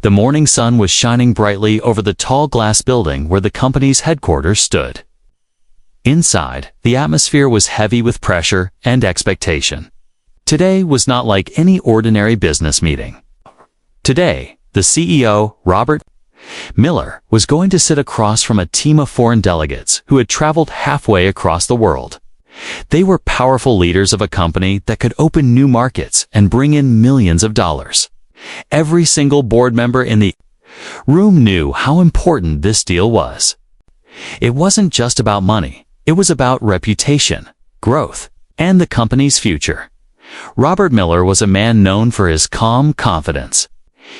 The morning sun was shining brightly over the tall glass building where the company's headquarters stood. Inside, the atmosphere was heavy with pressure and expectation. Today was not like any ordinary business meeting. Today, the CEO, Robert Miller, was going to sit across from a team of foreign delegates who had traveled halfway across the world. They were powerful leaders of a company that could open new markets and bring in millions of dollars. Every single board member in the room knew how important this deal was. It wasn't just about money. It was about reputation, growth, and the company's future. Robert Miller was a man known for his calm confidence.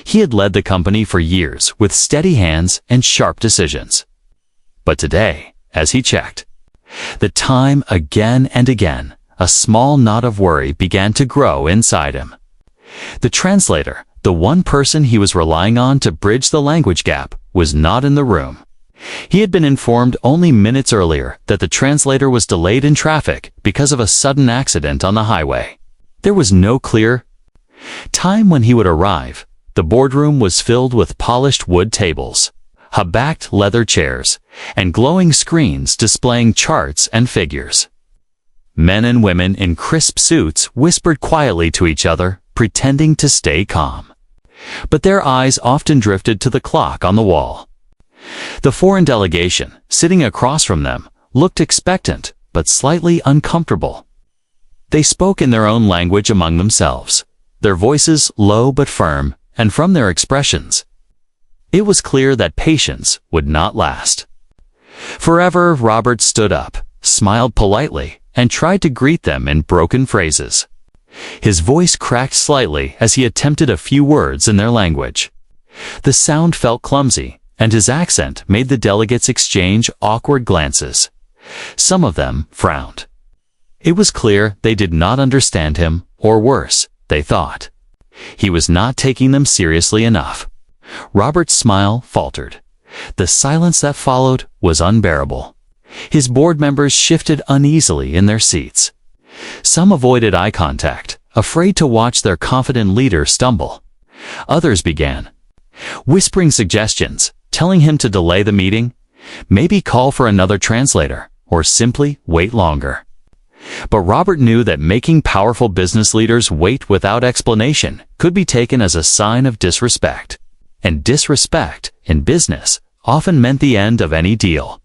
He had led the company for years with steady hands and sharp decisions. But today, as he checked the time again and again, a small knot of worry began to grow inside him. The translator, the one person he was relying on to bridge the language gap, was not in the room. He had been informed only minutes earlier that the translator was delayed in traffic because of a sudden accident on the highway. There was no clear time when he would arrive. The boardroom was filled with polished wood tables, high-backed leather chairs, and glowing screens displaying charts and figures. Men and women in crisp suits whispered quietly to each other, pretending to stay calm. But their eyes often drifted to the clock on the wall. The foreign delegation, sitting across from them, looked expectant but slightly uncomfortable. They spoke in their own language among themselves, their voices low but firm, and from their expressions, it was clear that patience would not last. Forever, Robert stood up, smiled politely, and tried to greet them in broken phrases. His voice cracked slightly as he attempted a few words in their language. The sound felt clumsy, and his accent made the delegates exchange awkward glances. Some of them frowned. It was clear they did not understand him, or worse, they thought he was not taking them seriously enough. Robert's smile faltered. The silence that followed was unbearable. His board members shifted uneasily in their seats. Some avoided eye contact, afraid to watch their confident leader stumble. Others began whispering suggestions, telling him to delay the meeting, maybe call for another translator, or simply wait longer. But Robert knew that making powerful business leaders wait without explanation could be taken as a sign of disrespect. And disrespect, in business, often meant the end of any deal.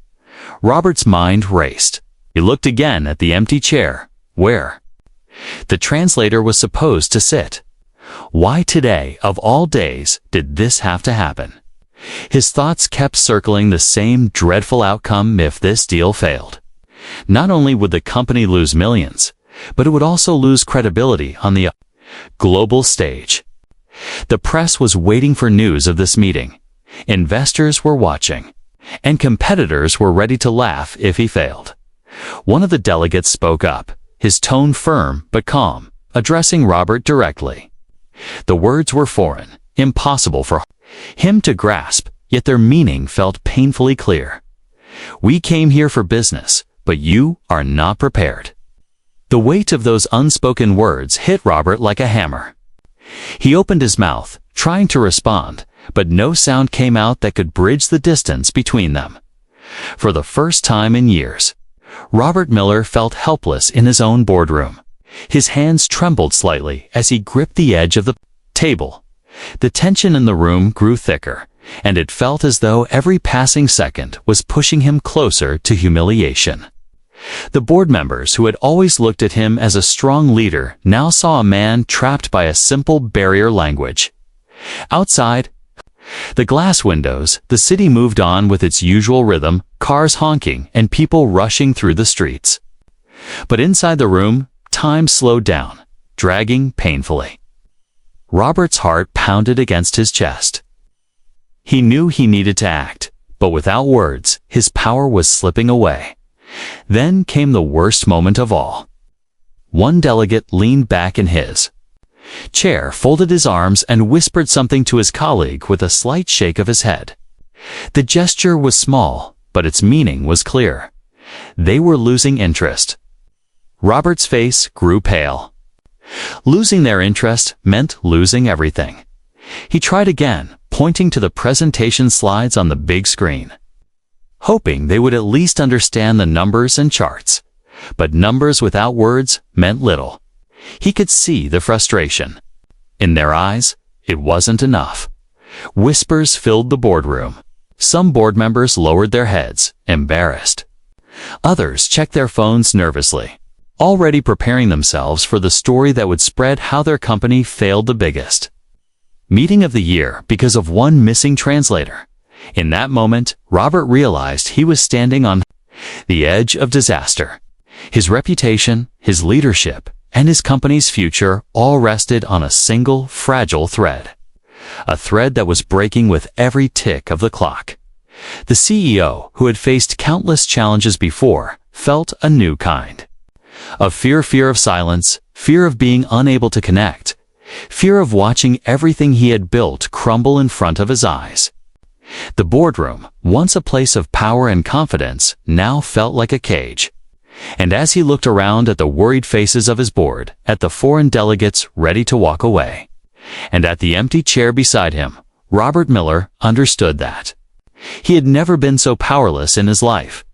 Robert's mind raced. He looked again at the empty chair, where the translator was supposed to sit. Why today, of all days, did this have to happen? His thoughts kept circling the same dreadful outcome if this deal failed. Not only would the company lose millions, but it would also lose credibility on the global stage. The press was waiting for news of this meeting. Investors were watching, and competitors were ready to laugh if he failed. One of the delegates spoke up, his tone firm but calm, addressing Robert directly. The words were foreign, impossible for him to grasp, yet their meaning felt painfully clear. "We came here for business, but you are not prepared." The weight of those unspoken words hit Robert like a hammer. He opened his mouth, trying to respond, but no sound came out that could bridge the distance between them. For the first time in years, Robert Miller felt helpless in his own boardroom. His hands trembled slightly as he gripped the edge of the table. The tension in the room grew thicker, and it felt as though every passing second was pushing him closer to humiliation. The board members who had always looked at him as a strong leader now saw a man trapped by a simple barrier language. Outside the glass windows, the city moved on with its usual rhythm, cars honking and people rushing through the streets. But inside the room, time slowed down, dragging painfully. Robert's heart pounded against his chest. He knew he needed to act, but without words, his power was slipping away. Then came the worst moment of all. One delegate leaned back in his chair, folded his arms, and whispered something to his colleague with a slight shake of his head. The gesture was small, but its meaning was clear. They were losing interest. Robert's face grew pale. Losing their interest meant losing everything. He tried again, pointing to the presentation slides on the big screen, hoping they would at least understand the numbers and charts. But numbers without words meant little. He could see the frustration. In their eyes, it wasn't enough. Whispers filled the boardroom. Some board members lowered their heads, embarrassed. Others checked their phones nervously, already preparing themselves for the story that would spread how their company failed the biggest meeting of the year because of one missing translator. In that moment, Robert realized he was standing on the edge of disaster. His reputation, his leadership, and his company's future all rested on a single, fragile thread. A thread that was breaking with every tick of the clock. The CEO, who had faced countless challenges before, felt a new kind of fear of silence, fear of being unable to connect, fear of watching everything he had built crumble in front of his eyes. The boardroom, once a place of power and confidence, now felt like a cage. And as he looked around at the worried faces of his board, at the foreign delegates ready to walk away, and at the empty chair beside him, Robert Miller understood that he had never been so powerless in his life.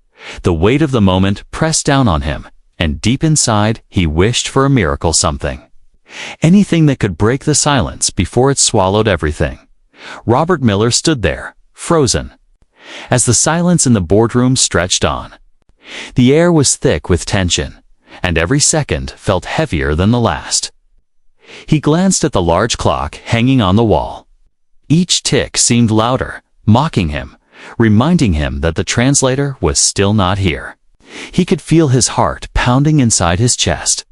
The weight of the moment pressed down on him, and deep inside he wished for a miracle, something. Anything that could break the silence before it swallowed everything. Robert Miller stood there, frozen, as the silence in the boardroom stretched on. The air was thick with tension, and every second felt heavier than the last. He glanced at the large clock hanging on the wall. Each tick seemed louder, mocking him, reminding him that the translator was still not here. He could feel his heart pounding inside his chest,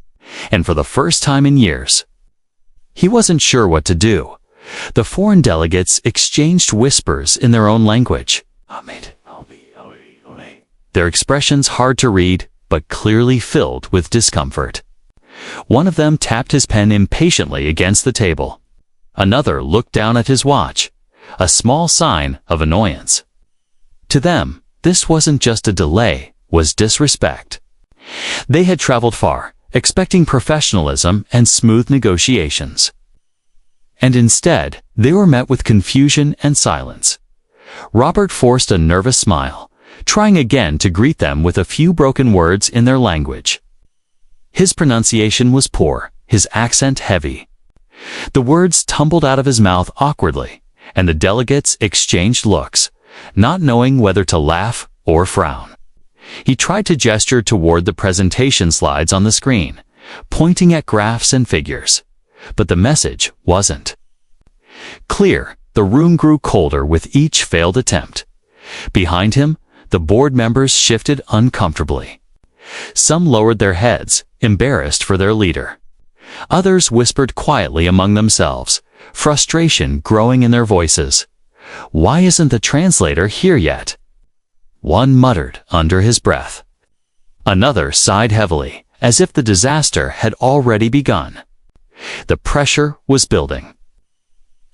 and for the first time in years, he wasn't sure what to do. The foreign delegates exchanged whispers in their own language. Their expressions hard to read, but clearly filled with discomfort. One of them tapped his pen impatiently against the table. Another looked down at his watch, a small sign of annoyance. To them, this wasn't just a delay, was disrespect. They had traveled far, expecting professionalism and smooth negotiations. And instead, they were met with confusion and silence. Robert forced a nervous smile, trying again to greet them with a few broken words in their language. His pronunciation was poor, his accent heavy. The words tumbled out of his mouth awkwardly, and the delegates exchanged looks, not knowing whether to laugh or frown. He tried to gesture toward the presentation slides on the screen, pointing at graphs and figures, but the message wasn't clear. The room grew colder with each failed attempt. Behind him, the board members shifted uncomfortably. Some lowered their heads, embarrassed for their leader. Others whispered quietly among themselves, frustration growing in their voices. Why isn't the translator here yet? One muttered under his breath. Another sighed heavily, as if the disaster had already begun. The pressure was building,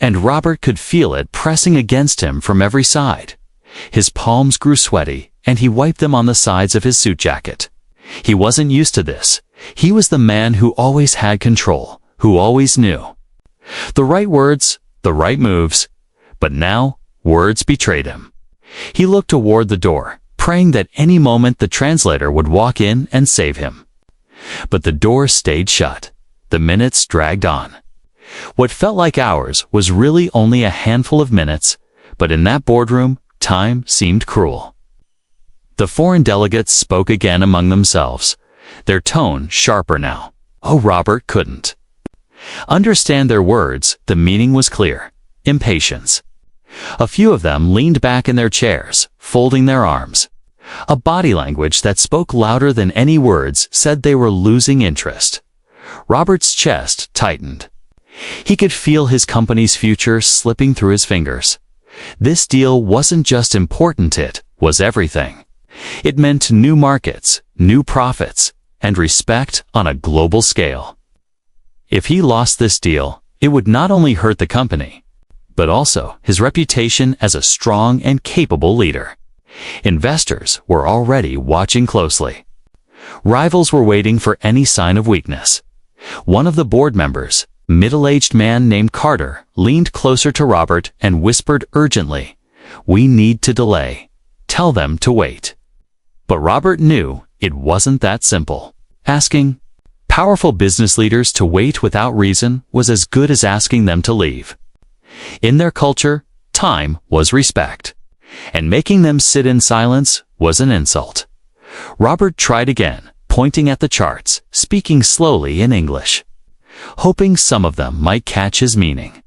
and Robert could feel it pressing against him from every side. His palms grew sweaty, and he wiped them on the sides of his suit jacket. He wasn't used to this. He was the man who always had control, who always knew the right words, the right moves, but now words betrayed him. He looked toward the door, praying that any moment the translator would walk in and save him. But the door stayed shut. The minutes dragged on. What felt like hours was really only a handful of minutes, but in that boardroom, time seemed cruel. The foreign delegates spoke again among themselves, their tone sharper now. Oh, Robert couldn't understand their words. The meaning was clear. Impatience. A few of them leaned back in their chairs, folding their arms. A body language that spoke louder than any words said they were losing interest. Robert's chest tightened. He could feel his company's future slipping through his fingers. This deal wasn't just important, it was everything. It meant new markets, new profits, and respect on a global scale. If he lost this deal, it would not only hurt the company, but also his reputation as a strong and capable leader. Investors were already watching closely. Rivals were waiting for any sign of weakness. One of the board members, Middle-aged man named Carter leaned closer to Robert and whispered urgently, "We need to delay. Tell them to wait." But Robert knew it wasn't that simple. Asking powerful business leaders to wait without reason was as good as asking them to leave. In their culture, time was respect, and making them sit in silence was an insult. Robert tried again, pointing at the charts, speaking slowly in English, hoping some of them might catch his meaning.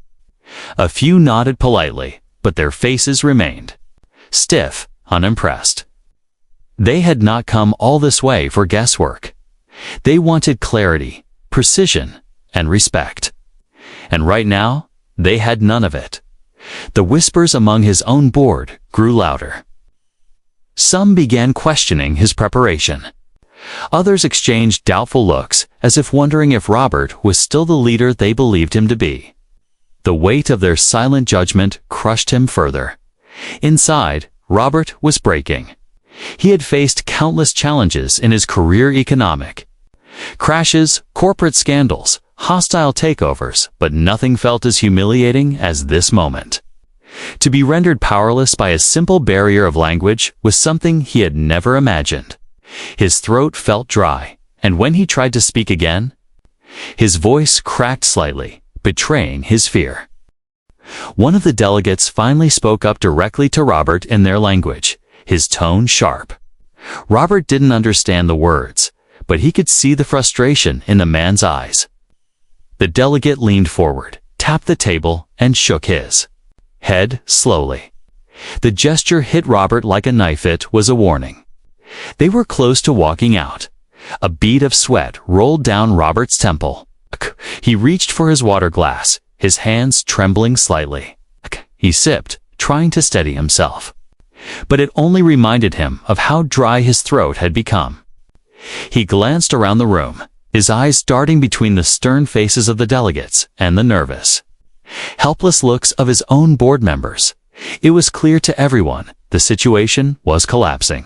A few nodded politely, but their faces remained stiff, unimpressed. They had not come all this way for guesswork. They wanted clarity, precision, and respect. And right now, they had none of it. The whispers among his own board grew louder. Some began questioning his preparation. Others exchanged doubtful looks, as if wondering if Robert was still the leader they believed him to be. The weight of their silent judgment crushed him further. Inside, Robert was breaking. He had faced countless challenges in his career: economic crashes, corporate scandals, hostile takeovers, but nothing felt as humiliating as this moment. To be rendered powerless by a simple barrier of language was something he had never imagined. His throat felt dry, and when he tried to speak again, his voice cracked slightly, betraying his fear. One of the delegates finally spoke up directly to Robert in their language, his tone sharp. Robert didn't understand the words, but he could see the frustration in the man's eyes. The delegate leaned forward, tapped the table, and shook his head slowly. The gesture hit Robert like a knife. It was a warning. They were close to walking out. A bead of sweat rolled down Robert's temple. He reached for his water glass, his hands trembling slightly. He sipped, trying to steady himself. But it only reminded him of how dry his throat had become. He glanced around the room, his eyes darting between the stern faces of the delegates and the nervous, helpless looks of his own board members. It was clear to everyone the situation was collapsing.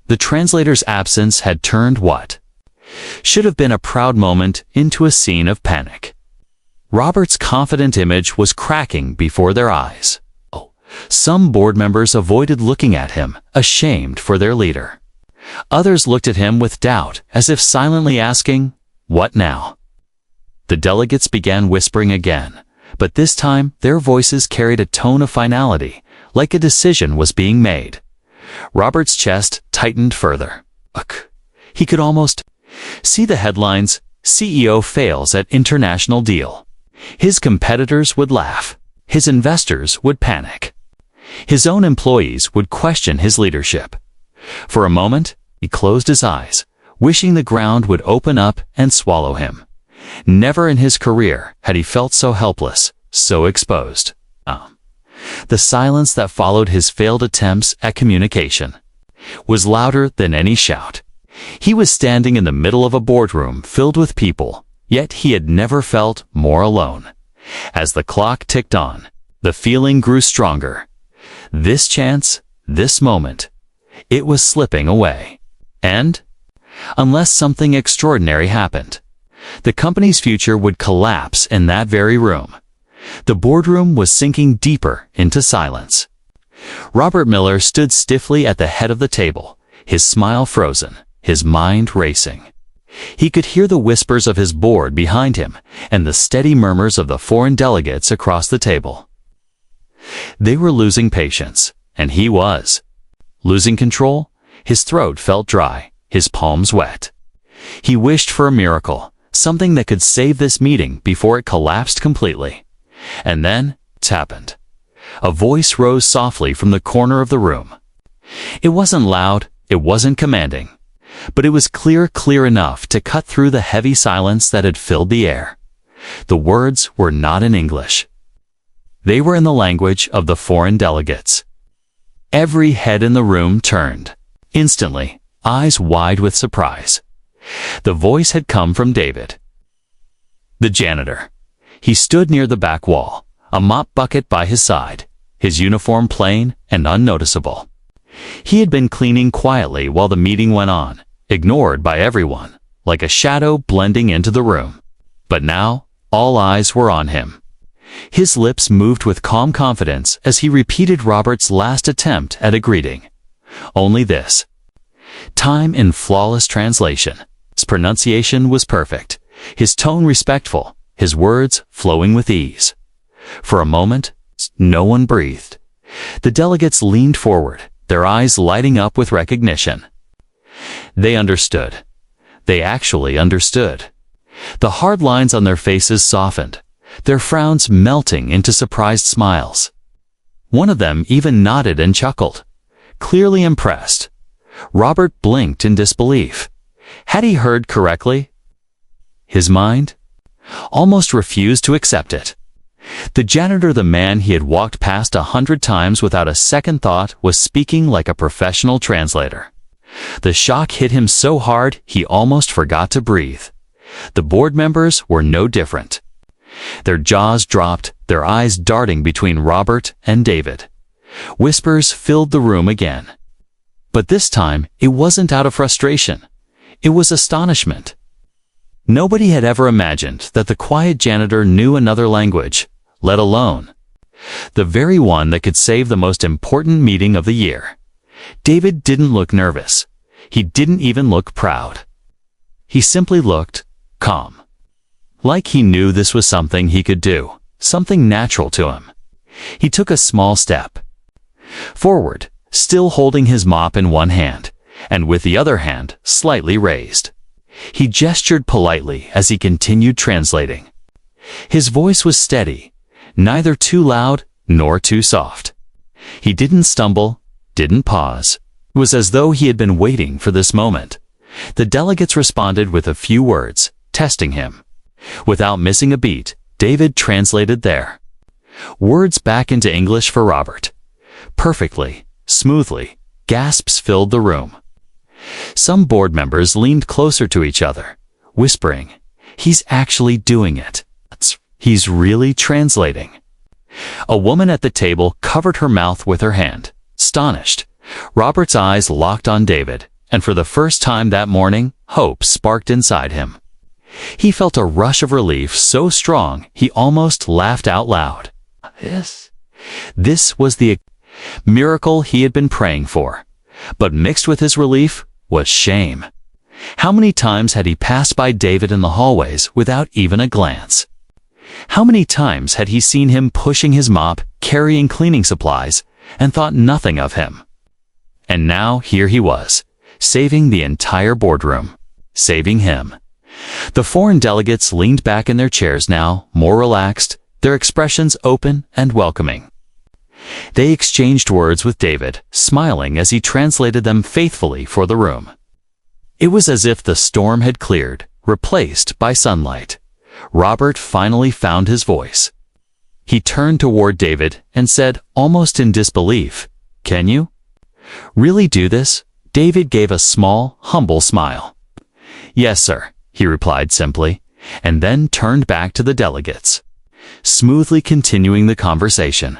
The translator's absence had turned what should have been a proud moment into a scene of panic. Robert's confident image was cracking before their eyes. Some board members avoided looking at him, ashamed for their leader. Others looked at him with doubt, as if silently asking, "What now?" The delegates began whispering again, but this time their voices carried a tone of finality, like a decision was being made. Robert's chest tightened further. He could almost see the headlines: "CEO fails at international deal." His competitors would laugh. His investors would panic. His own employees would question his leadership. For a moment, he closed his eyes, wishing the ground would open up and swallow him. Never in his career had he felt so helpless, so exposed. The silence that followed his failed attempts at communication was louder than any shout. He was standing in the middle of a boardroom filled with people, yet he had never felt more alone. As the clock ticked on, the feeling grew stronger. This chance, this moment, it was slipping away. And, unless something extraordinary happened, the company's future would collapse in that very room. The boardroom was sinking deeper into silence. Robert Miller stood stiffly at the head of the table, his smile frozen, his mind racing. He could hear the whispers of his board behind him and the steady murmurs of the foreign delegates across the table. They were losing patience, and he was losing control. His throat felt dry, his palms wet. He wished for a miracle, something that could save this meeting before it collapsed completely. And then it happened. A voice rose softly from the corner of the room. It wasn't loud, it wasn't commanding, but it was clear enough to cut through the heavy silence that had filled the air. The words were not in English. They were in the language of the foreign delegates. Every head in the room turned, instantly, eyes wide with surprise. The voice had come from David, the janitor. He stood near the back wall, a mop bucket by his side, his uniform plain and unnoticeable. He had been cleaning quietly while the meeting went on, ignored by everyone, like a shadow blending into the room. But now, All eyes were on him. His lips moved with calm confidence as he repeated Robert's last attempt at a greeting. Only this time in flawless translation. His pronunciation was perfect, his tone respectful, his words flowing with ease. For a moment, no one breathed. The delegates leaned forward, their eyes lighting up with recognition. They understood. They actually understood. The hard lines on their faces softened, their frowns melting into surprised smiles. One of them even nodded and chuckled, clearly impressed. Robert blinked in disbelief. Had he heard correctly? His mind almost refused to accept it. The janitor, the man he had walked past 100 times without a second thought, was speaking like a professional translator. The shock hit him so hard he almost forgot to breathe. The board members were no different. Their jaws dropped, their eyes darting between Robert and David. Whispers filled the room again. But this time, it wasn't out of frustration. It was astonishment. Nobody had ever imagined that the quiet janitor knew another language, let alone the very one that could save the most important meeting of the year. David didn't look nervous. He didn't even look proud. He simply looked calm. Like he knew this was something he could do, something natural to him. He took a small step forward, still holding his mop in one hand, and with the other hand slightly raised. He gestured politely as he continued translating. His voice was steady, neither too loud nor too soft. He didn't stumble, didn't pause. It was as though he had been waiting for this moment. The delegates responded with a few words, testing him. Without missing a beat, David translated their words back into English for Robert. Perfectly, smoothly, gasps filled the room. Some board members leaned closer to each other, whispering, "He's actually doing it. He's really translating." A woman at the table covered her mouth with her hand, astonished. Robert's eyes locked on David, and for the first time that morning, hope sparked inside him. He felt a rush of relief so strong he almost laughed out loud. This was the miracle he had been praying for. But mixed with his relief was shame. How many times had he passed by David in the hallways without even a glance? How many times had he seen him pushing his mop, carrying cleaning supplies, and thought nothing of him? And now here he was, saving the entire boardroom, saving him. The foreign delegates leaned back in their chairs now, more relaxed, their expressions open and welcoming. They exchanged words with David, smiling as he translated them faithfully for the room. It was as if the storm had cleared, replaced by sunlight. Robert finally found his voice. He turned toward David and said, almost in disbelief, "Can you really do this?" David gave a small, humble smile. "Yes, sir," he replied simply, and then turned back to the delegates. Smoothly continuing the conversation,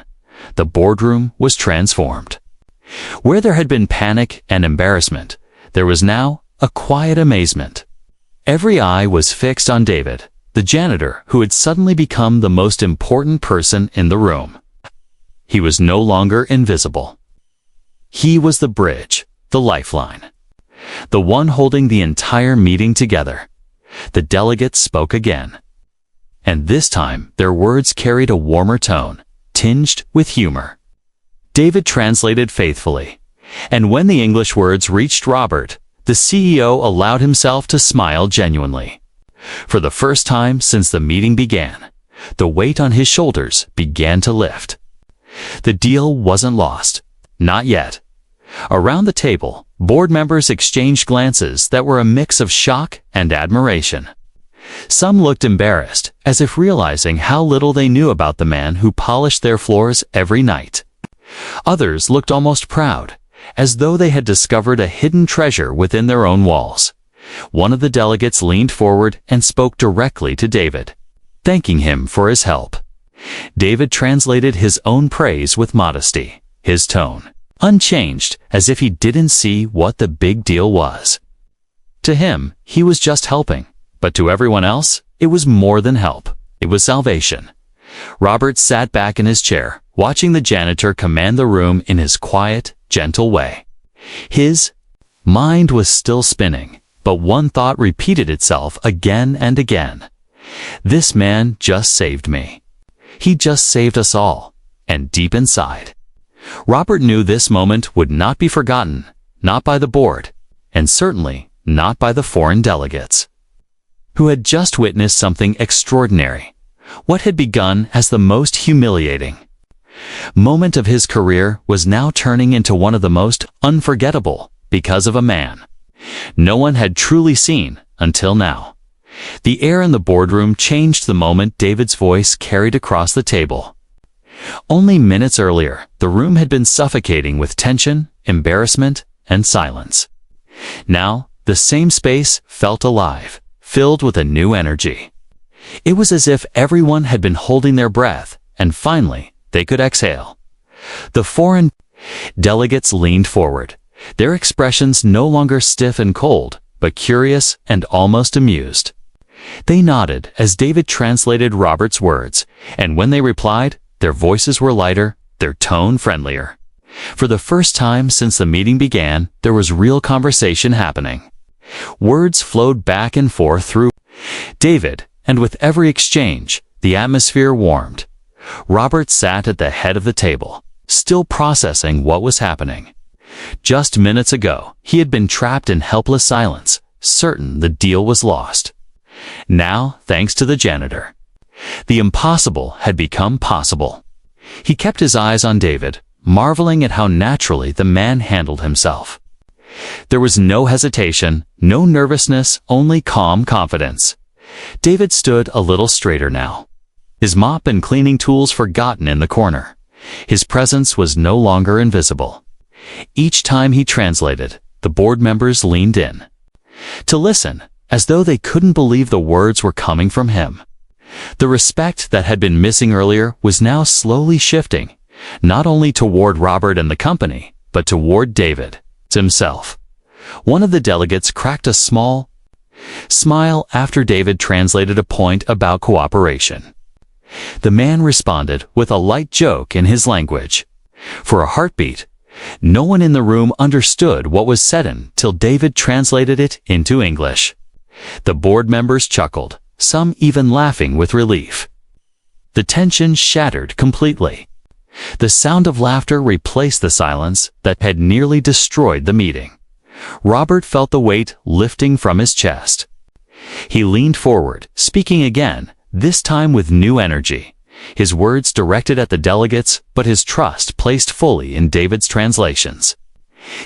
the boardroom was transformed. Where there had been panic and embarrassment, there was now a quiet amazement. Every eye was fixed on David, the janitor who had suddenly become the most important person in the room. He was no longer invisible. He was the bridge, the lifeline, the one holding the entire meeting together. The delegates spoke again. And this time, their words carried a warmer tone, tinged with humor. David translated faithfully, and when the English words reached Robert, the CEO allowed himself to smile genuinely. For the first time since the meeting began, the weight on his shoulders began to lift. The deal wasn't lost. Not yet. Around the table, board members exchanged glances that were a mix of shock and admiration. Some looked embarrassed, as if realizing how little they knew about the man who polished their floors every night. Others looked almost proud, as though they had discovered a hidden treasure within their own walls. One of the delegates leaned forward and spoke directly to David, thanking him for his help. David translated his own praise with modesty, his tone unchanged, as if he didn't see what the big deal was. To him, he was just helping, but to everyone else, it was more than help, It was salvation. Robert sat back in his chair, watching the janitor command the room in his quiet, gentle way. His mind was still spinning, but one thought repeated itself again and again. This man just saved me. He just saved us all. And deep inside, Robert knew this moment would not be forgotten, not by the board, and certainly not by the foreign delegates, who had just witnessed something extraordinary, what had begun as the most humiliating moment of his career was now turning into one of the most unforgettable because of a man no one had truly seen until now. The air in the boardroom changed the moment David's voice carried across the table. Only minutes earlier, the room had been suffocating with tension, embarrassment, and silence. Now, the same space felt alive, filled with a new energy. It was as if everyone had been holding their breath, and finally, they could exhale. The foreign delegates leaned forward, their expressions no longer stiff and cold, but curious and almost amused. They nodded as David translated Robert's words, and when they replied, their voices were lighter, their tone friendlier. For the first time since the meeting began, there was real conversation happening. Words flowed back and forth through David, and with every exchange, the atmosphere warmed. Robert sat at the head of the table, still processing what was happening. Just minutes ago, he had been trapped in helpless silence, certain the deal was lost. Now, thanks to the janitor, the impossible had become possible. He kept his eyes on David, marveling at how naturally the man handled himself. There was no hesitation, no nervousness, only calm confidence. David stood a little straighter now, his mop and cleaning tools forgotten in the corner. His presence was no longer invisible. Each time he translated, the board members leaned in to listen, as though they couldn't believe the words were coming from him. The respect that had been missing earlier was now slowly shifting, not only toward Robert and the company, but toward David himself. One of the delegates cracked a small smile after David translated a point about cooperation. The man responded with a light joke in his language. For a heartbeat, no one in the room understood what was said until David translated it into English. The board members chuckled, some even laughing with relief. The tension shattered completely. The sound of laughter replaced the silence that had nearly destroyed the meeting. Robert felt the weight lifting from his chest. He leaned forward, speaking again, this time with new energy. His words directed at the delegates, but his trust placed fully in David's translations.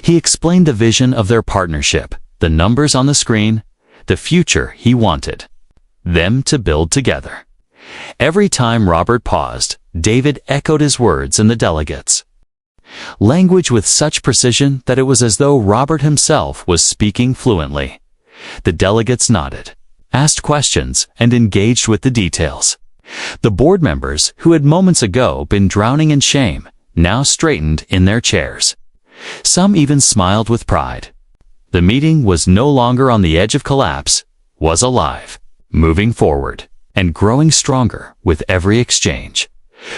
He explained the vision of their partnership, the numbers on the screen, the future he wanted them to build together. Every time Robert paused, David echoed his words in the delegates' language with such precision that it was as though Robert himself was speaking fluently. The delegates nodded, asked questions, and engaged with the details. The board members, who had moments ago been drowning in shame, now straightened in their chairs. Some even smiled with pride. The meeting was no longer on the edge of collapse, was alive, moving forward, and growing stronger with every exchange.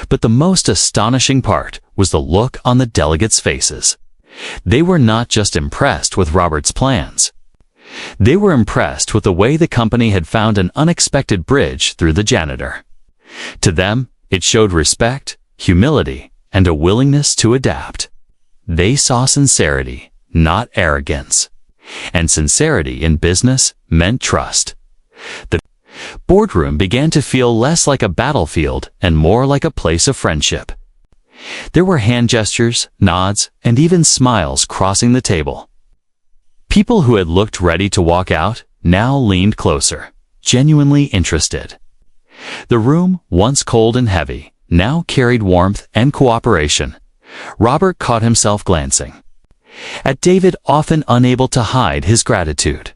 But the most astonishing part was the look on the delegates' faces. They were not just impressed with Robert's plans. They were impressed with the way the company had found an unexpected bridge through the janitor. To them, it showed respect, humility, and a willingness to adapt. They saw sincerity, not arrogance. And sincerity in business meant trust. The boardroom began to feel less like a battlefield and more like a place of friendship. There were hand gestures, nods, and even smiles crossing the table. People who had looked ready to walk out now leaned closer, genuinely interested. The room, once cold and heavy, now carried warmth and cooperation. Robert caught himself glancing at David, often unable to hide his gratitude.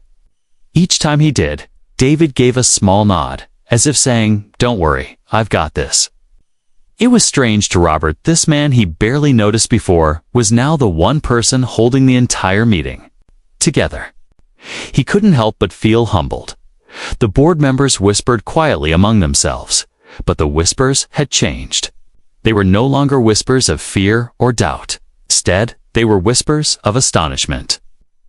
Each time he did, David gave a small nod, as if saying, "Don't worry, I've got this." It was strange to Robert. This man he barely noticed before was now the one person holding the entire meeting together. He couldn't help but feel humbled. The board members whispered quietly among themselves, but the whispers had changed. They were no longer whispers of fear or doubt. Instead, they were whispers of astonishment.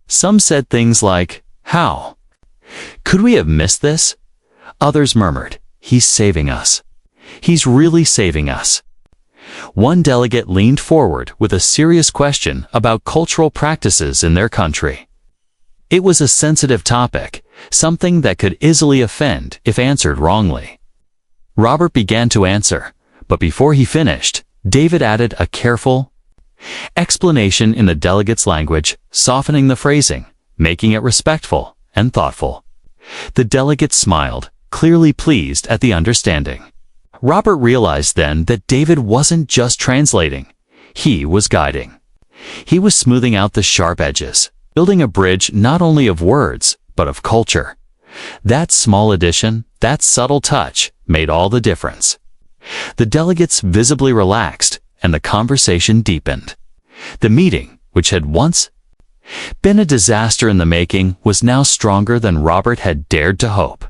Some said things like, "How? Could we have missed this?" Others murmured, "He's saving us. He's really saving us." One delegate leaned forward with a serious question about cultural practices in their country. It was a sensitive topic, something that could easily offend if answered wrongly. Robert began to answer, but before he finished, David added a careful explanation in the delegate's language, softening the phrasing, making it respectful and thoughtful. The delegate smiled, clearly pleased at the understanding. Robert realized then that David wasn't just translating, he was guiding. He was smoothing out the sharp edges, building a bridge not only of words, but of culture. That small addition, that subtle touch, made all the difference. The delegates visibly relaxed, and the conversation deepened. The meeting, which had once been a disaster in the making, was now stronger than Robert had dared to hope.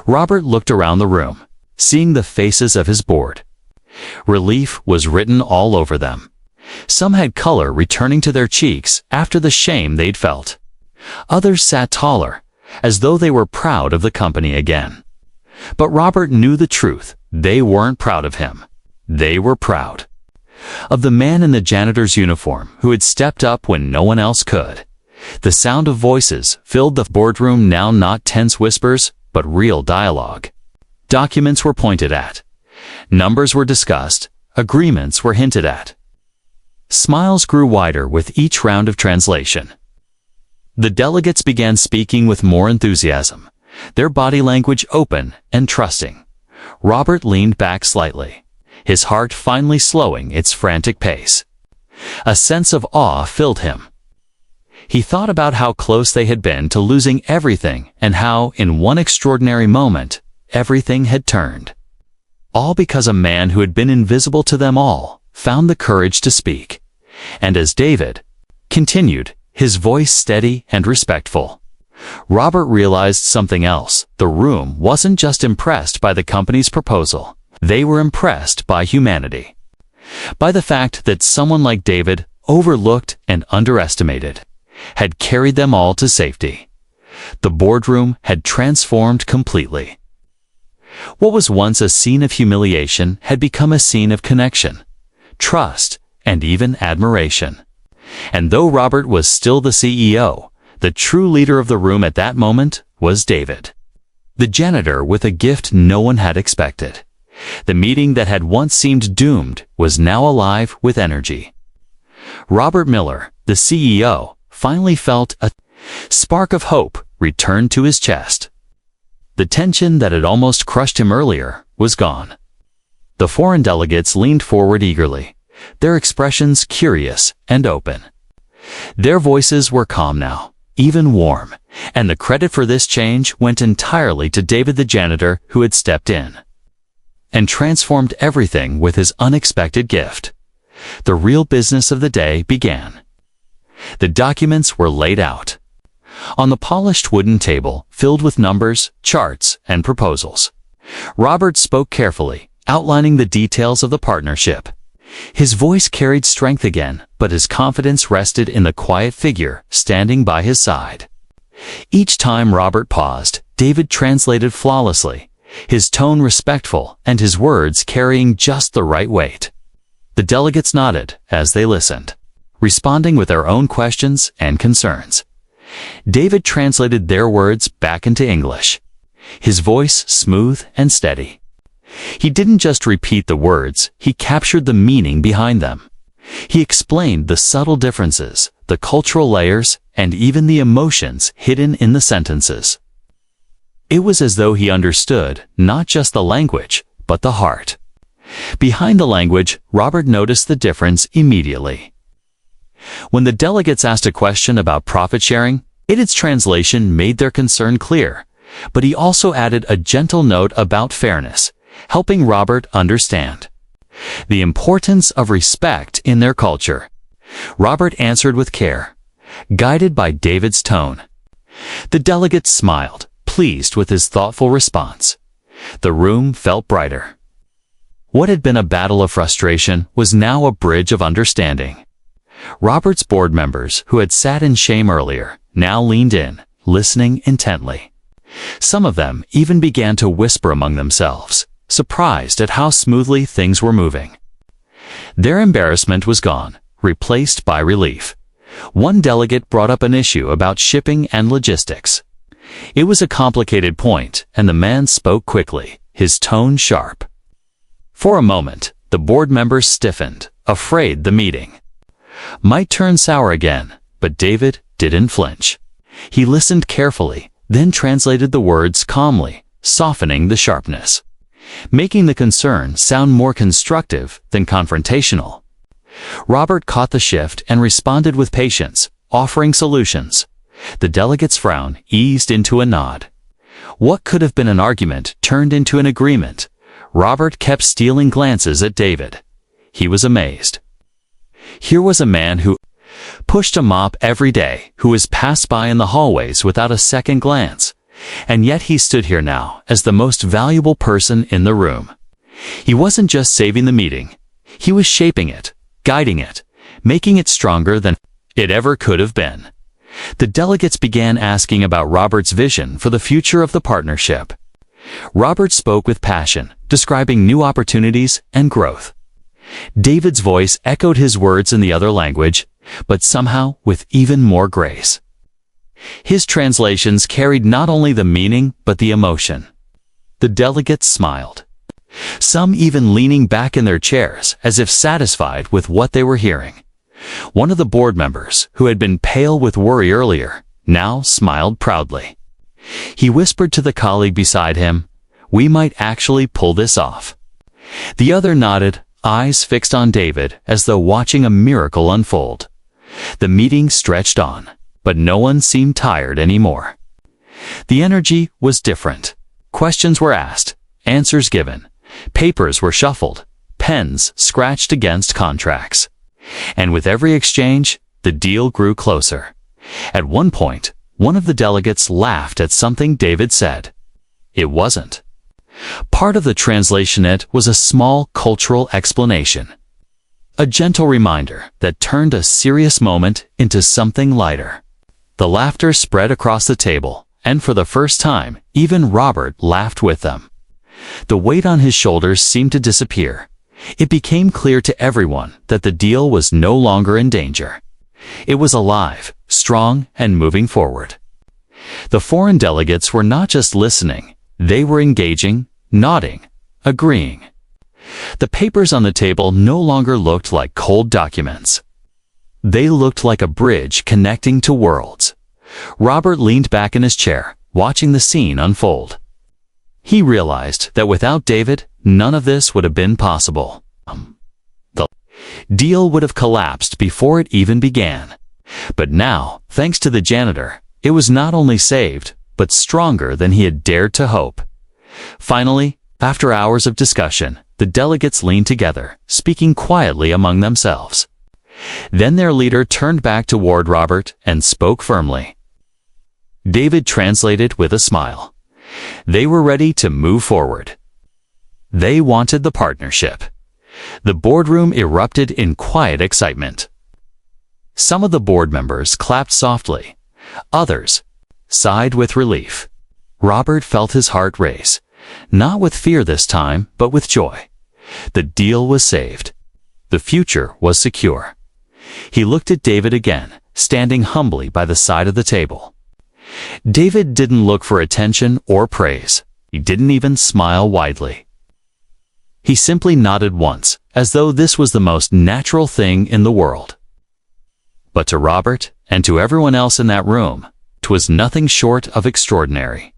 Robert looked around the room, seeing the faces of his board. Relief was written all over them. Some had color returning to their cheeks after the shame they'd felt. Others sat taller, as though they were proud of the company again. But Robert knew the truth. They weren't proud of him. They were proud of the man in the janitor's uniform who had stepped up when no one else could. The sound of voices filled the boardroom, now not tense whispers, but real dialogue. Documents were pointed at. Numbers were discussed. Agreements were hinted at. Smiles grew wider with each round of translation. The delegates began speaking with more enthusiasm, their body language open and trusting. Robert leaned back slightly, his heart finally slowing its frantic pace. A sense of awe filled him. He thought about how close they had been to losing everything and how, in one extraordinary moment, everything had turned. All because a man who had been invisible to them all found the courage to speak. And as David continued, his voice steady and respectful, Robert realized something else. The room wasn't just impressed by the company's proposal. They were impressed by humanity. By the fact that someone like David, overlooked and underestimated, had carried them all to safety. The boardroom had transformed completely. What was once a scene of humiliation had become a scene of connection, trust, and even admiration. And though Robert was still the CEO, the true leader of the room at that moment was David, the janitor with a gift no one had expected. The meeting that had once seemed doomed was now alive with energy. Robert Miller, the CEO, finally felt a spark of hope return to his chest. The tension that had almost crushed him earlier was gone. The foreign delegates leaned forward eagerly, their expressions curious and open. Their voices were calm now, even warm, and the credit for this change went entirely to David the janitor, who had stepped in and transformed everything with his unexpected gift. The real business of the day began. The documents were laid out. On the polished wooden table, filled with numbers, charts, and proposals, Robert spoke carefully, outlining the details of the partnership. His voice carried strength again, but his confidence rested in the quiet figure standing by his side. Each time Robert paused, David translated flawlessly, his tone respectful and his words carrying just the right weight. The delegates nodded as they listened, responding with their own questions and concerns. David translated their words back into English, his voice smooth and steady. He didn't just repeat the words, he captured the meaning behind them. He explained the subtle differences, the cultural layers, and even the emotions hidden in the sentences. It was as though he understood not just the language, but the heart. Behind the language, Robert noticed the difference immediately. When the delegates asked a question about profit sharing, its translation made their concern clear, but he also added a gentle note about fairness, helping Robert understand the importance of respect in their culture. Robert answered with care, guided by David's tone. The delegates smiled, pleased with his thoughtful response. The room felt brighter. What had been a battle of frustration was now a bridge of understanding. Robert's board members, who had sat in shame earlier, now leaned in, listening intently. Some of them even began to whisper among themselves, surprised at how smoothly things were moving. Their embarrassment was gone, replaced by relief. One delegate brought up an issue about shipping and logistics. It was a complicated point, and the man spoke quickly, his tone sharp. For a moment, the board members stiffened, afraid the meeting might turn sour again, but David didn't flinch. He listened carefully, then translated the words calmly, softening the sharpness, making the concern sound more constructive than confrontational. Robert caught the shift and responded with patience, offering solutions. The delegate's frown eased into a nod. What could have been an argument turned into an agreement. Robert kept stealing glances at David. He was amazed. Here was a man who pushed a mop every day, who was passed by in the hallways without a second glance, and yet he stood here now as the most valuable person in the room. He wasn't just saving the meeting. He was shaping it, guiding it, making it stronger than it ever could have been. The delegates began asking about Robert's vision for the future of the partnership. Robert spoke with passion, describing new opportunities and growth. David's voice echoed his words in the other language, but somehow with even more grace. His translations carried not only the meaning but the emotion. The delegates smiled, some even leaning back in their chairs as if satisfied with what they were hearing. One of the board members, who had been pale with worry earlier, now smiled proudly. He whispered to the colleague beside him, "We might actually pull this off." The other nodded, eyes fixed on David as though watching a miracle unfold. The meeting stretched on, but no one seemed tired anymore. The energy was different. Questions were asked, answers given, papers were shuffled, pens scratched against contracts. And with every exchange, the deal grew closer. At one point, one of the delegates laughed at something David said. It wasn't part of the translation. It was a small cultural explanation. A gentle reminder that turned a serious moment into something lighter. The laughter spread across the table, and for the first time, even Robert laughed with them. The weight on his shoulders seemed to disappear. It became clear to everyone that the deal was no longer in danger. It was alive, strong, and moving forward. The foreign delegates were not just listening, they were engaging, nodding, agreeing. The papers on the table no longer looked like cold documents. They looked like a bridge connecting to worlds. Robert leaned back in his chair, watching the scene unfold. He realized that without David, none of this would have been possible. The deal would have collapsed before it even began. But now, thanks to the janitor, it was not only saved, but stronger than he had dared to hope. Finally, after hours of discussion, the delegates leaned together, speaking quietly among themselves. Then their leader turned back toward Robert and spoke firmly. David translated with a smile. They were ready to move forward. They wanted the partnership. The boardroom erupted in quiet excitement. Some of the board members clapped softly. Others sighed with relief. Robert felt his heart race, not with fear this time, but with joy. The deal was saved. The future was secure. He looked at David again, standing humbly by the side of the table. David didn't look for attention or praise. He didn't even smile widely. He simply nodded once, as though this was the most natural thing in the world. But to Robert, and to everyone else in that room, 'twas nothing short of extraordinary.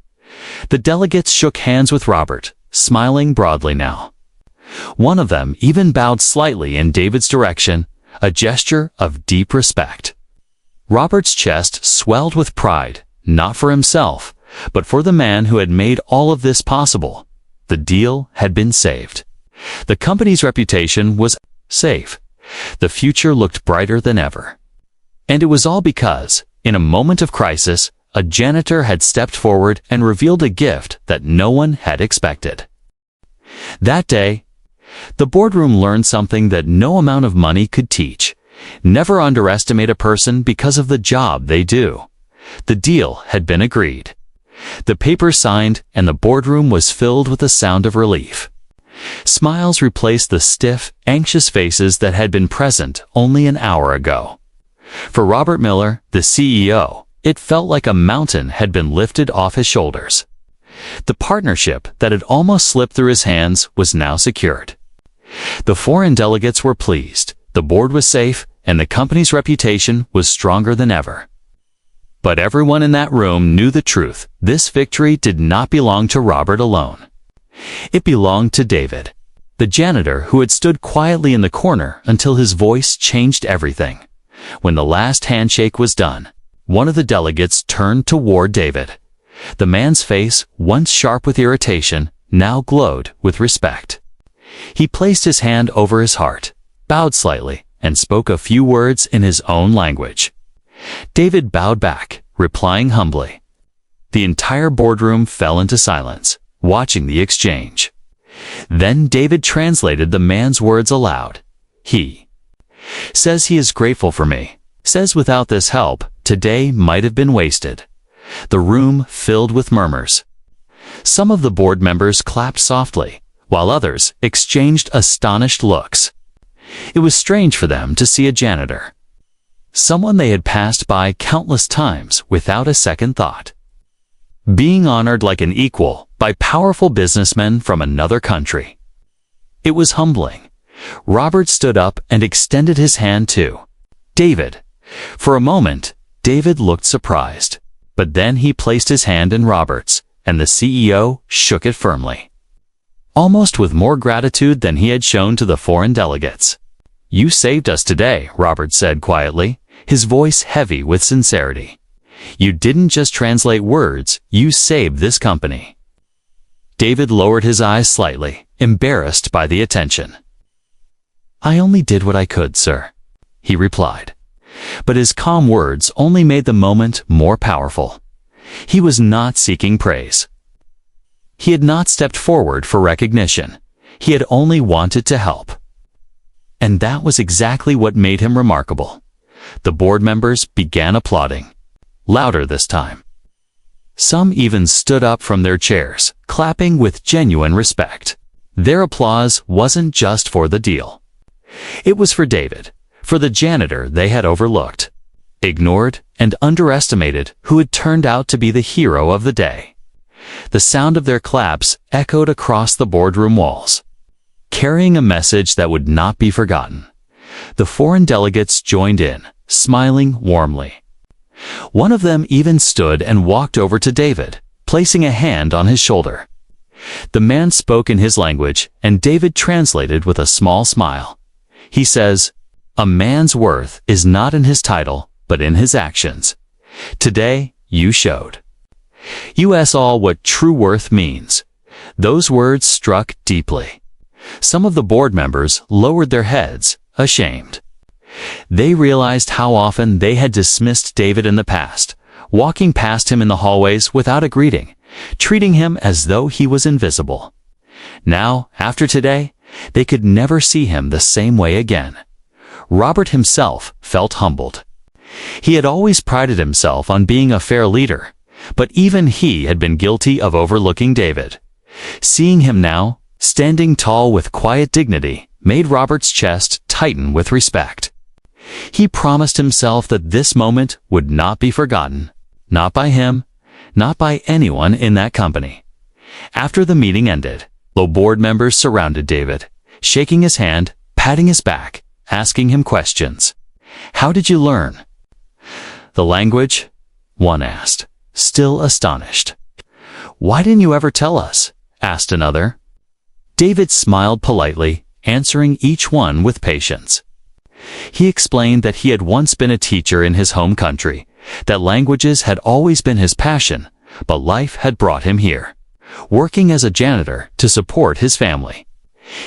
The delegates shook hands with Robert, smiling broadly now. One of them even bowed slightly in David's direction, a gesture of deep respect. Robert's chest swelled with pride, not for himself, but for the man who had made all of this possible. The deal had been saved. The company's reputation was safe. The future looked brighter than ever. And it was all because, in a moment of crisis, a janitor had stepped forward and revealed a gift that no one had expected. That day, the boardroom learned something that no amount of money could teach. Never underestimate a person because of the job they do. The deal had been agreed. The papers signed, and the boardroom was filled with a sound of relief. Smiles replaced the stiff, anxious faces that had been present only an hour ago. For Robert Miller, the CEO, it felt like a mountain had been lifted off his shoulders. The partnership that had almost slipped through his hands was now secured. The foreign delegates were pleased, the board was safe, and the company's reputation was stronger than ever. But everyone in that room knew the truth. This victory did not belong to Robert alone. It belonged to David, the janitor who had stood quietly in the corner until his voice changed everything. When the last handshake was done, one of the delegates turned toward David. The man's face, once sharp with irritation, now glowed with respect. He placed his hand over his heart, bowed slightly, and spoke a few words in his own language. David bowed back, replying humbly. The entire boardroom fell into silence, watching the exchange. Then David translated the man's words aloud. He says he is grateful for me, says without this help, today might have been wasted. The room filled with murmurs. Some of the board members clapped softly, while others exchanged astonished looks. It was strange for them to see a janitor, someone they had passed by countless times without a second thought, being honored like an equal by powerful businessmen from another country. It was humbling. Robert stood up and extended his hand to David. For a moment, David looked surprised, but then he placed his hand in Robert's, and the CEO shook it firmly, almost with more gratitude than he had shown to the foreign delegates. "You saved us today," Robert said quietly, his voice heavy with sincerity. "You didn't just translate words, you saved this company." David lowered his eyes slightly, embarrassed by the attention. "I only did what I could, sir," he replied. But his calm words only made the moment more powerful. He was not seeking praise. He had not stepped forward for recognition. He had only wanted to help. And that was exactly what made him remarkable. The board members began applauding, louder this time. Some even stood up from their chairs, clapping with genuine respect. Their applause wasn't just for the deal. It was for David, for the janitor they had overlooked, ignored, and underestimated, who had turned out to be the hero of the day. The sound of their claps echoed across the boardroom walls, carrying a message that would not be forgotten. The foreign delegates joined in, smiling warmly. One of them even stood and walked over to David, placing a hand on his shoulder. The man spoke in his language, and David translated with a small smile. He says, "A man's worth is not in his title, but in his actions. Today, you showed us all what true worth means." Those words struck deeply. Some of the board members lowered their heads, ashamed. They realized how often they had dismissed David in the past, walking past him in the hallways without a greeting, treating him as though he was invisible. Now, after today, they could never see him the same way again. Robert himself felt humbled. He had always prided himself on being a fair leader, but even he had been guilty of overlooking David. Seeing him now, standing tall with quiet dignity, made Robert's chest tighten with respect. He promised himself that this moment would not be forgotten, not by him, not by anyone in that company. After the meeting ended, the board members surrounded David, shaking his hand, patting his back, asking him questions. "How did you learn the language?" one asked, still astonished. "Why didn't you ever tell us?" asked another. David smiled politely, answering each one with patience. He explained that he had once been a teacher in his home country, that languages had always been his passion, but life had brought him here, working as a janitor to support his family.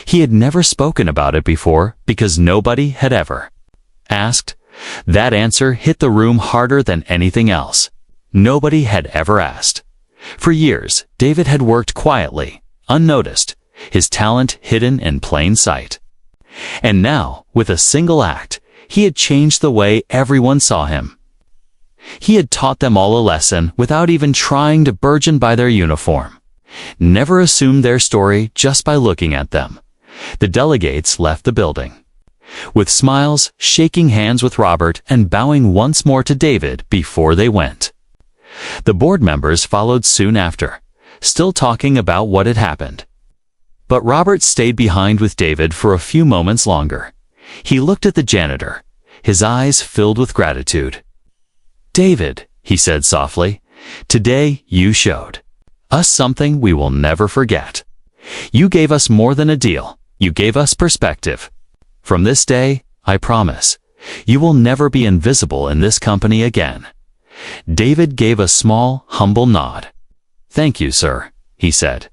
He had never spoken about it before because nobody had ever asked. That answer hit the room harder than anything else. nobody had ever asked. For years, David had worked quietly, unnoticed, his talent hidden in plain sight. And now, with a single act, he had changed the way everyone saw him. He had taught them all a lesson without even trying to burgeon by their uniform. Never assume their story just by looking at them. The delegates left the building, with smiles, shaking hands with Robert and bowing once more to David before they went. The board members followed soon after, still talking about what had happened. But Robert stayed behind with David for a few moments longer. He looked at the janitor, his eyes filled with gratitude. "David," he said softly, "today you showed us something we will never forget. You gave us more than a deal. You gave us perspective. From this day, I promise, you will never be invisible in this company again." David gave a small, humble nod. "Thank you, sir," he said.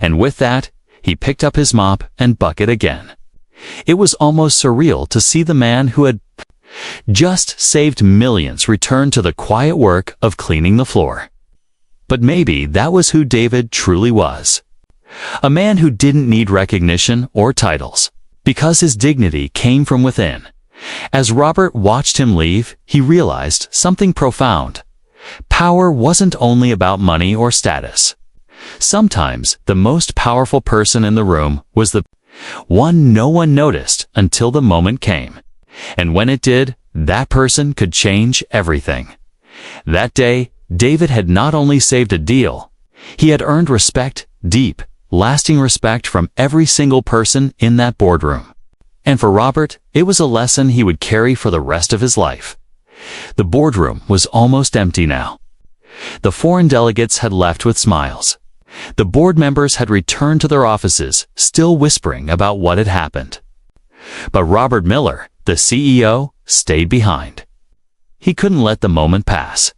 And with that, he picked up his mop and bucket again. It was almost surreal to see the man who had just saved millions return to the quiet work of cleaning the floor. But maybe that was who David truly was. A man who didn't need recognition or titles, because his dignity came from within. As Robert watched him leave, he realized something profound. Power wasn't only about money or status. Sometimes the most powerful person in the room was the one no one noticed until the moment came. And when it did, that person could change everything. That day, David had not only saved a deal, he had earned respect, deep, lasting respect from every single person in that boardroom. And for Robert, it was a lesson he would carry for the rest of his life. The boardroom was almost empty now. The foreign delegates had left with smiles. The board members had returned to their offices, still whispering about what had happened. But Robert Miller, the CEO, stayed behind. He couldn't let the moment pass.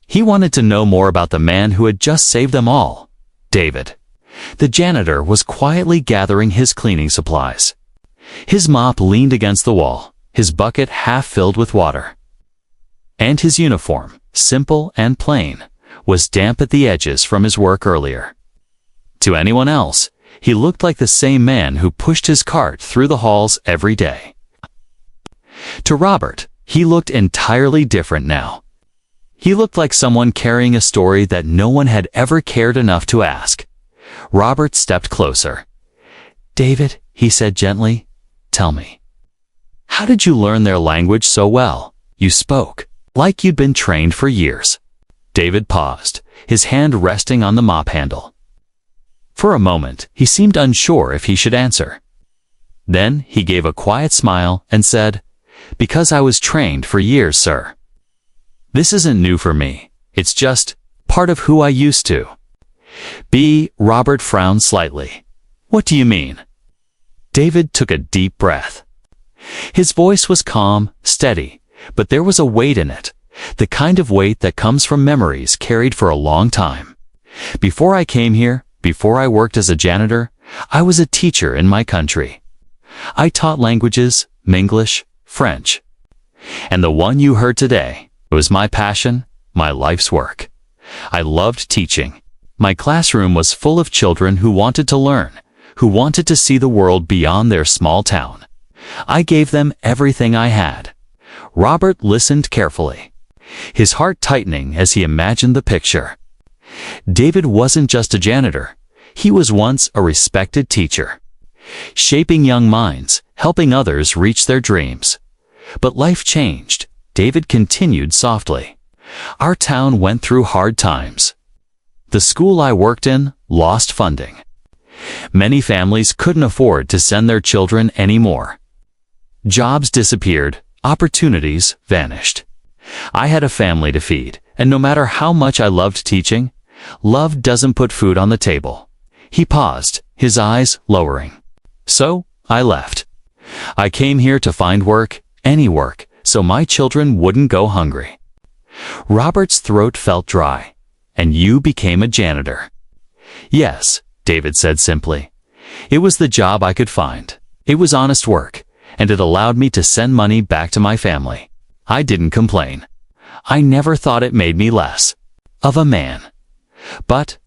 He wanted to know more about the man who had just saved them all, David. The janitor was quietly gathering his cleaning supplies. His mop leaned against the wall, his bucket half filled with water. And his uniform, simple and plain, was damp at the edges from his work earlier. To anyone else, he looked like the same man who pushed his cart through the halls every day. To Robert, he looked entirely different now. He looked like someone carrying a story that no one had ever cared enough to ask. Robert stepped closer. "David," he said gently, "tell me, how did you learn their language so well? You spoke like you'd been trained for years." David paused, his hand resting on the mop handle. For a moment, he seemed unsure if he should answer. Then he gave a quiet smile and said, "Because I was trained for years, sir. This isn't new for me. It's just part of who I used to be." Robert frowned slightly. "What do you mean?" David took a deep breath. His voice was calm, steady, but there was a weight in it, the kind of weight that comes from memories carried for a long time. "Before I came here, before I worked as a janitor, I was a teacher in my country. I taught languages, English, French. And the one you heard today was my passion, my life's work. I loved teaching. My classroom was full of children who wanted to learn, who wanted to see the world beyond their small town. I gave them everything I had." Robert listened carefully, his heart tightening as he imagined the picture. David wasn't just a janitor. He was once a respected teacher, shaping young minds, helping others reach their dreams. But life changed. David continued softly. "Our town went through hard times. The school I worked in lost funding. Many families couldn't afford to send their children anymore. Jobs disappeared, opportunities vanished. I had a family to feed, and no matter how much I loved teaching, love doesn't put food on the table." He paused, his eyes lowering. "So, I left. I came here to find work, any work, so my children wouldn't go hungry." Robert's throat felt dry. "And you became a janitor." "Yes," David said simply. "It was the job I could find. It was honest work, and it allowed me to send money back to my family. I didn't complain. I never thought it made me less of a man. But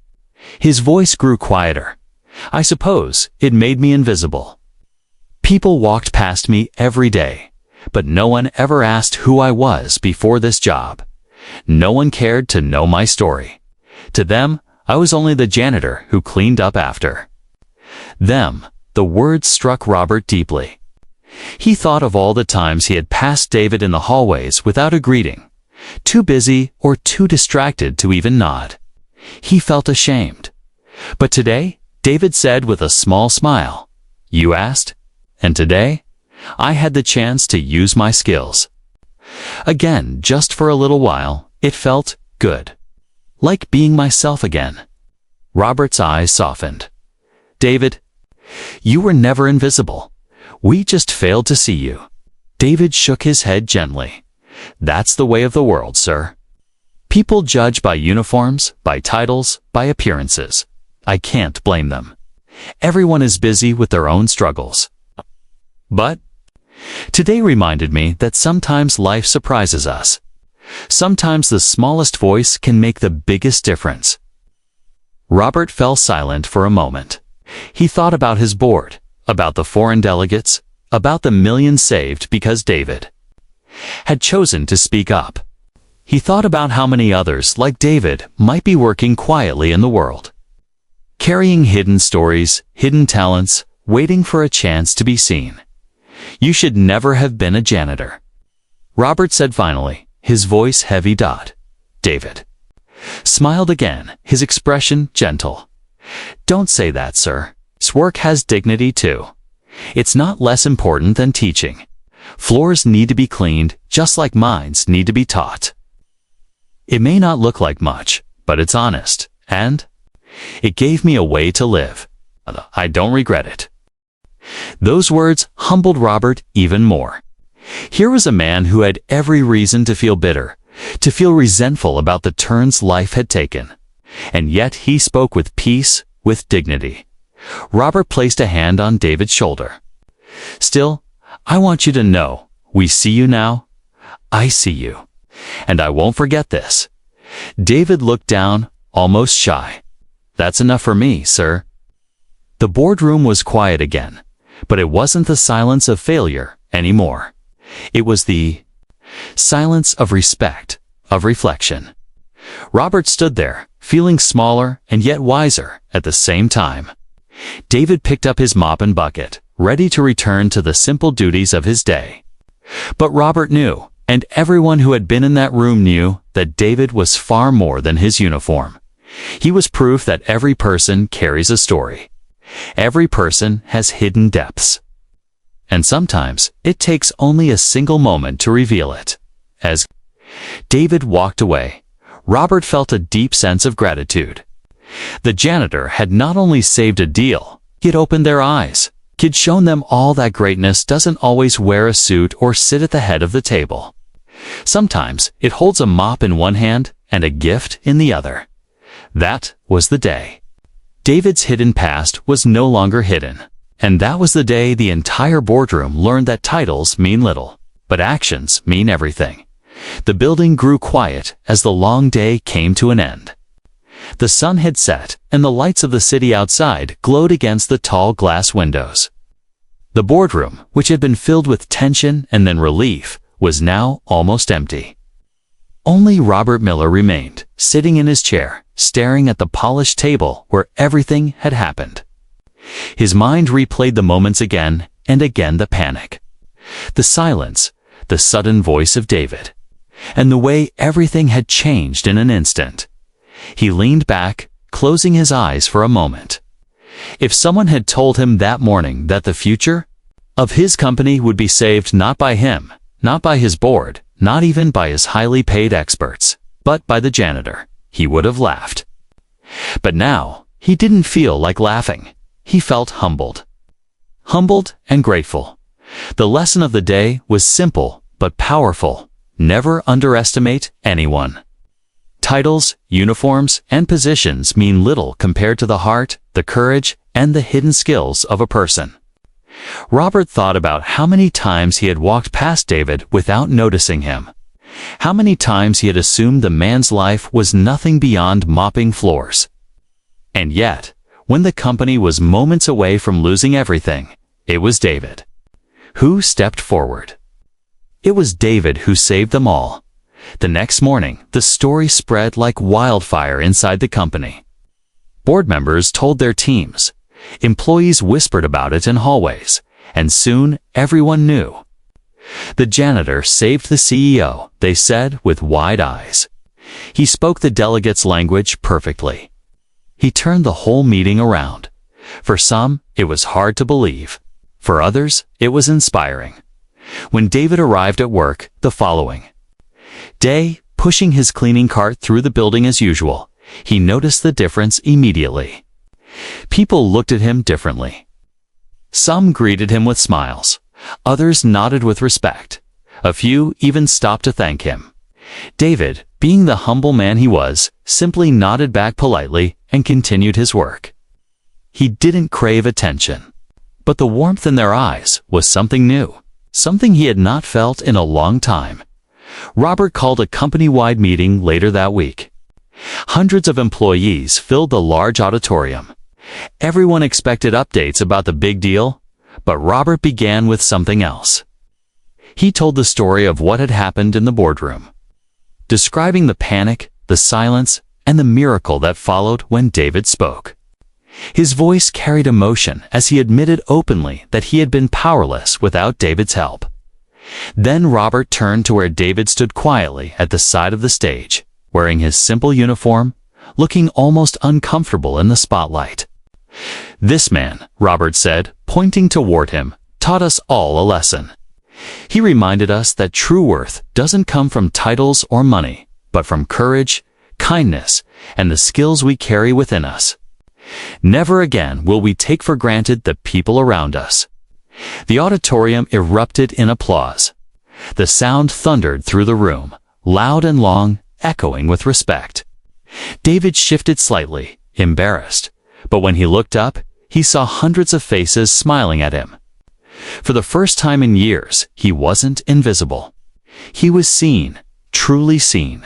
his voice grew quieter. I suppose it made me invisible. People walked past me every day, but no one ever asked who I was before this job. No one cared to know my story. To them, I was only the janitor who cleaned up after them. The words struck Robert deeply. He thought of all the times he had passed David in the hallways without a greeting, too busy or too distracted to even nod. He felt ashamed. But today, David said with a small smile, "You asked, and today, I had the chance to use my skills." Again, just for a little while, it felt good. Like being myself again. Robert's eyes softened. "David, you were never invisible. We just failed to see you." David shook his head gently. "That's the way of the world, sir. People judge by uniforms, by titles, by appearances. I can't blame them. Everyone is busy with their own struggles." But today reminded me that sometimes life surprises us. Sometimes the smallest voice can make the biggest difference. Robert fell silent for a moment. He thought about his board, about the foreign delegates, about the millions saved because David had chosen to speak up. He thought about how many others, like David, might be working quietly in the world, carrying hidden stories, hidden talents, waiting for a chance to be seen. "You should never have been a janitor," Robert said finally, his voice heavy. David smiled again, his expression gentle. "Don't say that, sir. This work has dignity too. It's not less important than teaching. Floors need to be cleaned, just like minds need to be taught. It may not look like much, but it's honest, and it gave me a way to live. I don't regret it." Those words humbled Robert even more. Here was a man who had every reason to feel bitter, to feel resentful about the turns life had taken. And yet he spoke with peace, with dignity. Robert placed a hand on David's shoulder. "Still, I want you to know, we see you now. I see you. And I won't forget this." David looked down, almost shy. "That's enough for me, sir." The boardroom was quiet again, but it wasn't the silence of failure anymore. It was the silence of respect, of reflection. Robert stood there, feeling smaller and yet wiser at the same time. David picked up his mop and bucket, ready to return to the simple duties of his day. But Robert knew, and everyone who had been in that room knew, that David was far more than his uniform. He was proof that every person carries a story. Every person has hidden depths. And sometimes it takes only a single moment to reveal it. As David walked away, Robert felt a deep sense of gratitude. The janitor had not only saved a deal, he had opened their eyes. He had shown them all that greatness doesn't always wear a suit or sit at the head of the table. Sometimes it holds a mop in one hand and a gift in the other. That was the day. David's hidden past was no longer hidden. And that was the day the entire boardroom learned that titles mean little, but actions mean everything. The building grew quiet as the long day came to an end. The sun had set, and the lights of the city outside glowed against the tall glass windows. The boardroom, which had been filled with tension and then relief, was now almost empty. Only Robert Miller remained, sitting in his chair, staring at the polished table where everything had happened. His mind replayed the moments again and again, the panic, the silence, the sudden voice of David, and the way everything had changed in an instant. He leaned back, closing his eyes for a moment. If someone had told him that morning that the future of his company would be saved not by him, not by his board, not even by his highly paid experts, but by the janitor, he would have laughed. But now, he didn't feel like laughing. He felt humbled. Humbled and grateful. The lesson of the day was simple but powerful. Never underestimate anyone. Titles, uniforms, and positions mean little compared to the heart, the courage, and the hidden skills of a person. Robert thought about how many times he had walked past David without noticing him. How many times he had assumed the man's life was nothing beyond mopping floors. And yet, when the company was moments away from losing everything, it was David who stepped forward. It was David who saved them all. The next morning, the story spread like wildfire inside the company. Board members told their teams. Employees whispered about it in hallways, and soon everyone knew. The janitor saved the CEO, they said with wide eyes. He spoke the delegates' language perfectly. He turned the whole meeting around. For some, it was hard to believe. For others, it was inspiring. When David arrived at work the following day, pushing his cleaning cart through the building as usual, he noticed the difference immediately. People looked at him differently. Some greeted him with smiles. Others nodded with respect. A few even stopped to thank him. David, being the humble man he was, simply nodded back politely and continued his work. He didn't crave attention. But the warmth in their eyes was something new, something he had not felt in a long time. Robert called a company-wide meeting later that week. Hundreds of employees filled the large auditorium. Everyone expected updates about the big deal, but Robert began with something else. He told the story of what had happened in the boardroom, describing the panic, the silence, and the miracle that followed when David spoke. His voice carried emotion as he admitted openly that he had been powerless without David's help. Then Robert turned to where David stood quietly at the side of the stage, wearing his simple uniform, looking almost uncomfortable in the spotlight. "This man," Robert said, pointing toward him, "taught us all a lesson. He reminded us that true worth doesn't come from titles or money, but from courage, kindness, and the skills we carry within us. Never again will we take for granted the people around us." The auditorium erupted in applause. The sound thundered through the room, loud and long, echoing with respect. David shifted slightly, embarrassed, but when he looked up, he saw hundreds of faces smiling at him. For the first time in years, he wasn't invisible. He was seen, truly seen.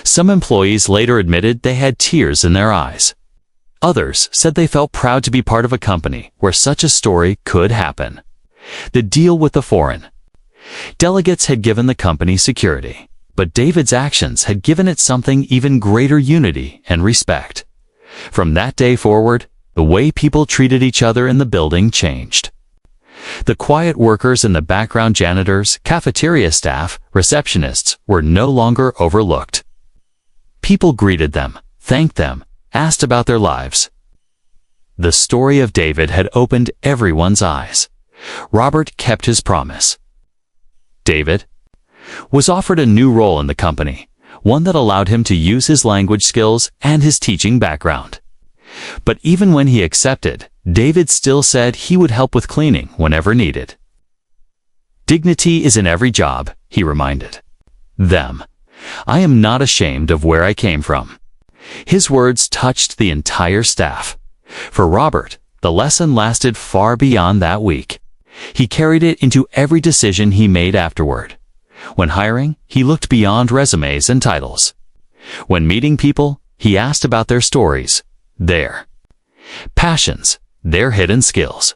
Some employees later admitted they had tears in their eyes. Others said they felt proud to be part of a company where such a story could happen. The deal with the foreign. Delegates had given the company security, but David's actions had given it something even greater: unity and respect. From that day forward, the way people treated each other in the building changed. The quiet workers in the background, janitors, cafeteria staff, receptionists, were no longer overlooked. People greeted them, thanked them, asked about their lives. The story of David had opened everyone's eyes. Robert kept his promise. David was offered a new role in the company, one that allowed him to use his language skills and his teaching background. But even when he accepted, David still said he would help with cleaning whenever needed. "Dignity is in every job," he reminded them. "I am not ashamed of where I came from." His words touched the entire staff. For Robert, the lesson lasted far beyond that week. He carried it into every decision he made afterward. When hiring, he looked beyond resumes and titles. When meeting people, he asked about their stories, their passions, their hidden skills.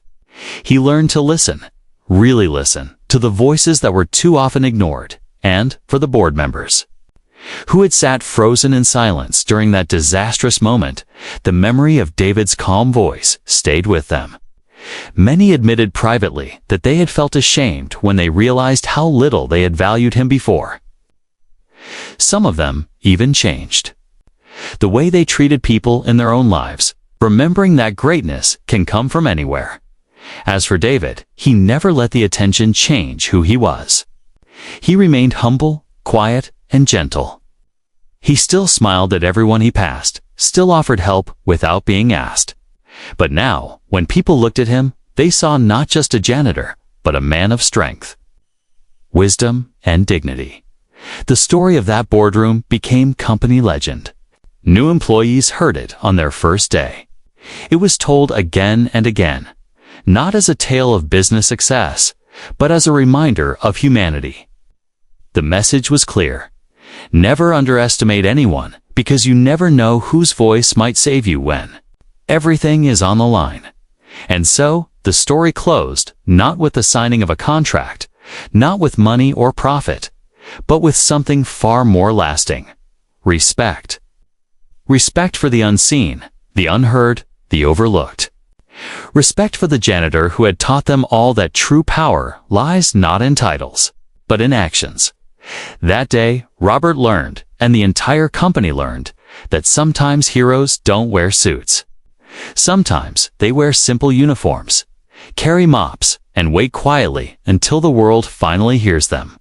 He learned to listen, really listen, to the voices that were too often ignored, and for the board members who had sat frozen in silence during that disastrous moment, the memory of David's calm voice stayed with them. Many admitted privately that they had felt ashamed when they realized how little they had valued him before. Some of them even changed the way they treated people in their own lives, remembering that greatness can come from anywhere. As for David, he never let the attention change who he was. He remained humble, quiet, and gentle. He still smiled at everyone he passed, still offered help without being asked. But now, when people looked at him, they saw not just a janitor, but a man of strength, wisdom, and dignity. The story of that boardroom became company legend. New employees heard it on their first day. It was told again and again, not as a tale of business success, but as a reminder of humanity. The message was clear. Never underestimate anyone, because you never know whose voice might save you when everything is on the line. And so, the story closed, not with the signing of a contract, not with money or profit, but with something far more lasting. Respect. Respect for the unseen, the unheard, the overlooked. Respect for the janitor who had taught them all that true power lies not in titles, but in actions. That day, Robert learned, and the entire company learned, that sometimes heroes don't wear suits. Sometimes they wear simple uniforms, carry mops, and wait quietly until the world finally hears them.